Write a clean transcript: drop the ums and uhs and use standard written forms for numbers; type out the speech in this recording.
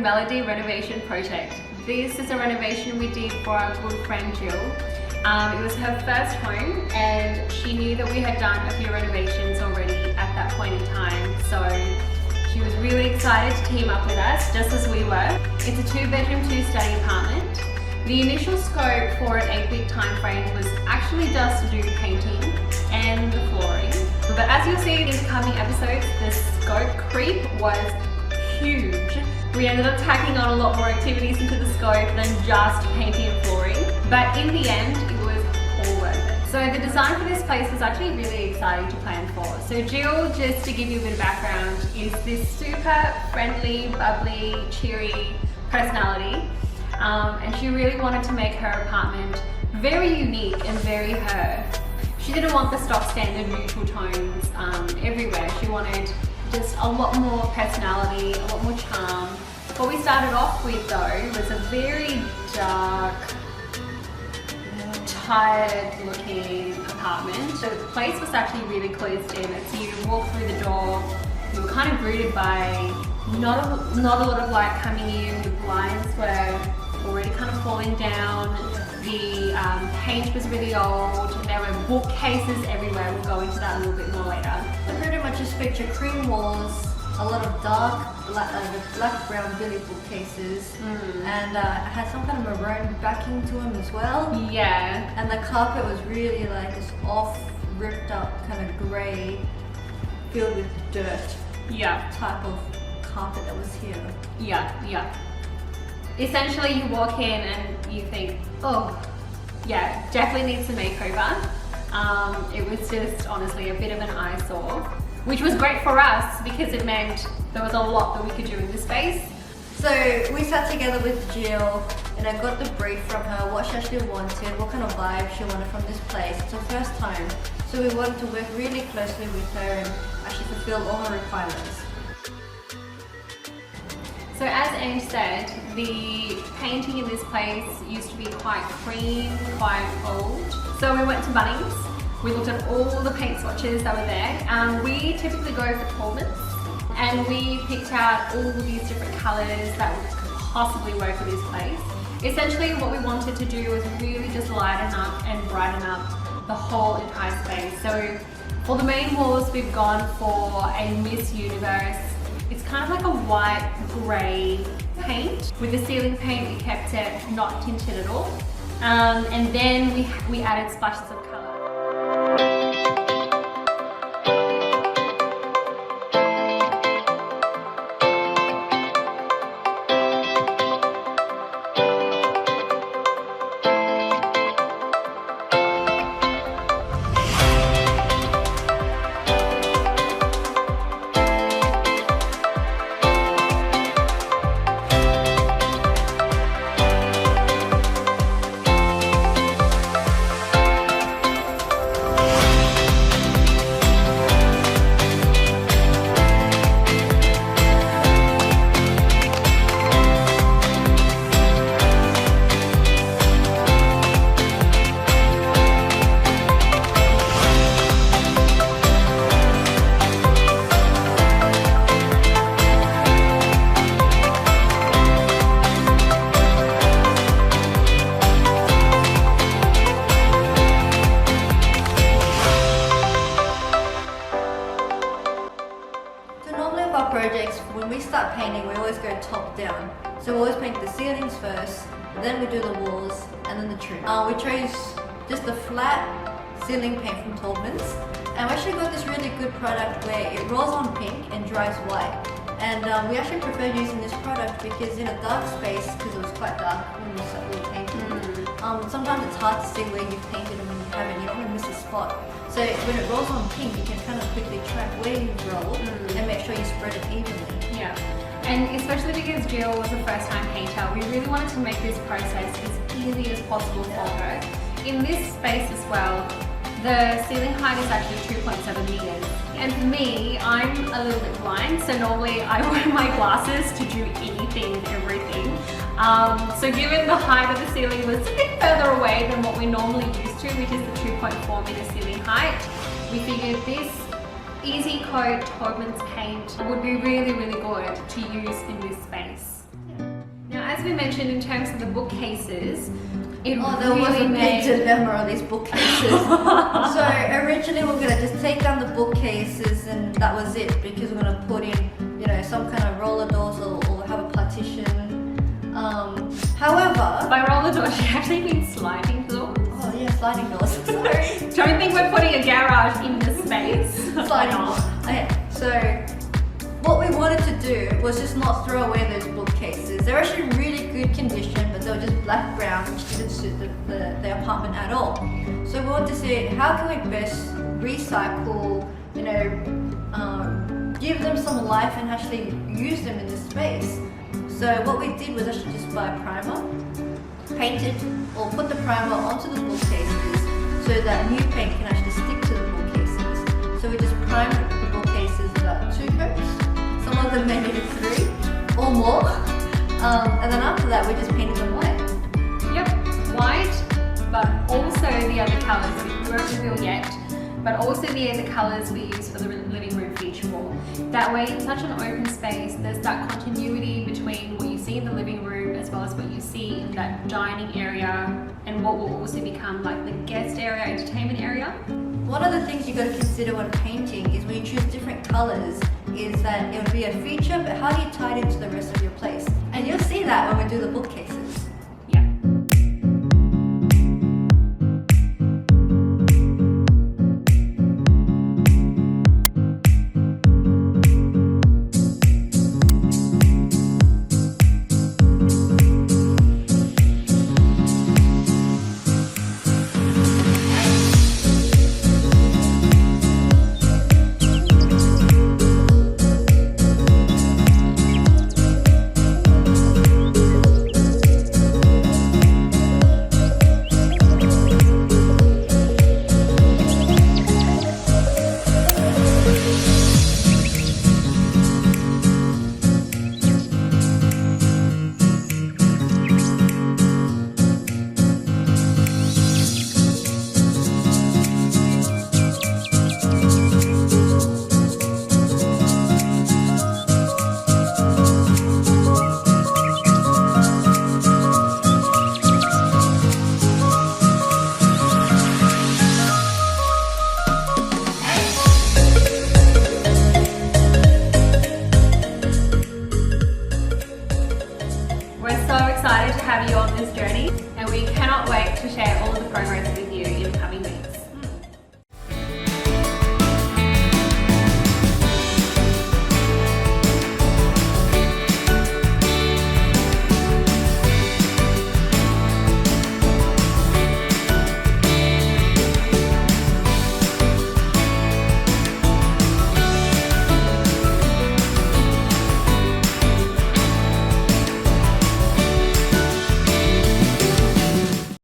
Melody renovation project. This is a renovation we did for our good friend Jill. It was her first home and she knew that we had done a few renovations already at that point in time. So she was really excited to team up with us, just as we were. It's a 2-bedroom, 2-study apartment. The initial scope for an 8-week time frame was actually just to do painting and the flooring. But as you'll see in the coming episodes, the scope creep was huge. We ended up tacking on a lot more activities into the scope than just painting and flooring. But in the end, it was all worth it. So the design for this place was actually really exciting to plan for. So Jill, just to give you a bit of background, is this super friendly, bubbly, cheery personality. And she really wanted to make her apartment very unique and very her. She didn't want the stock standard neutral tones everywhere. She wanted just a lot more personality, a lot more charm. What we started off with though was a very dark, tired looking apartment. So the place was actually really closed in. So you walk through the door, you were kind of greeted by not a lot of light coming in. The blinds were already kind of falling down. The paint was really old. There were bookcases everywhere. We'll go into that a little bit more later. I pretty much just picture cream walls, a lot of dark black brown billy bookcases, and it had some kind of maroon backing to them as well. Yeah. And the carpet was really like this off, ripped up kind of grey, filled with dirt. Yeah. Type of carpet that was here. Yeah. Essentially, you walk in and you think, oh, yeah, definitely needs a makeover. It was just honestly a bit of an eyesore, which was great for us because it meant there was a lot that we could do in this space. So we sat together with Jill and I got the brief from her, what she actually wanted, what kind of vibe she wanted from this place. It's her first time, so we wanted to work really closely with her and actually fulfill all her requirements. So as Ange said, the painting in this place used to be quite cream, quite old. So we went to Bunnings, we looked at all the paint swatches that were there. We typically go for Tallman's and we picked out all these different colours that could possibly work for this place. Essentially what we wanted to do was really just lighten up and brighten up the whole entire space. So for the main walls we've gone for a Miss Universe. It's kind of like a white grey paint. With the ceiling paint we kept it not tinted at all. And then we added splashes of colour. Projects, when we start painting, we always go top down. So we always paint the ceilings first, then we do the walls, and then the trim. We chose just a flat ceiling paint from Tallman's, and we actually got this really good product where it rolls on pink and dries white. And we actually prefer using this product because in a dark space, because it was quite dark when we started painting, sometimes it's hard to see where you've painted and when you haven't, you don't want to miss a spot. So when it rolls on pink, you can kind of quickly track where you've rolled and make sure you spread it evenly. Yeah, and especially because Jill was a first-time painter, we really wanted to make this process as easy as possible for her. In this space as well, the ceiling height is actually 2.7 meters. And for me, I'm a little bit blind, so normally I wear my glasses to do anything and everything. So given the height of the ceiling was a bit further away than what we normally used to, which is the 2.4 meter ceiling height, we figured this easy coat Tallman's paint would be really, really good to use in this space. as we mentioned in terms of the bookcases, it Oh, there was a really big made... dilemma on these bookcases. So originally we we're gonna just take down the bookcases and that was it, because we're gonna put in, you know, some kind of roller doors or have a partition. However, By roller doors, she actually means sliding doors. oh yeah, sliding doors. Sorry. Don't think we're putting a garage in the space. Sliding doors. Okay, so what we wanted to do was just not throw away those bookcases. They're actually in really good condition, but they were just black brown, which didn't suit the apartment at all. So we wanted to see how can we best recycle, you know, give them some life and actually use them in this space. So what we did was actually just buy a primer, painted or put the primer onto the bookcases so that new paint can actually stick to the bookcases. So we just primed the bookcases about 2 coats. Some of them may needed 3 or more. And then after that we just painted them white. Yep, white, but also the other colours that we won't reveal yet, but also the other colours we use for the living room feature wall. That way, in such an open space, there's that continuity between what you see in the living room as well as what you see in that dining area and what will also become like the guest area, entertainment area. One of the things you got to consider when painting is when you choose different colours is that it would be a feature, but how do you tie it into the rest of your place? And you'll see that when we do the bookcases. Yeah. We're so excited to have you on this journey, and we cannot wait to share all of the progress with you.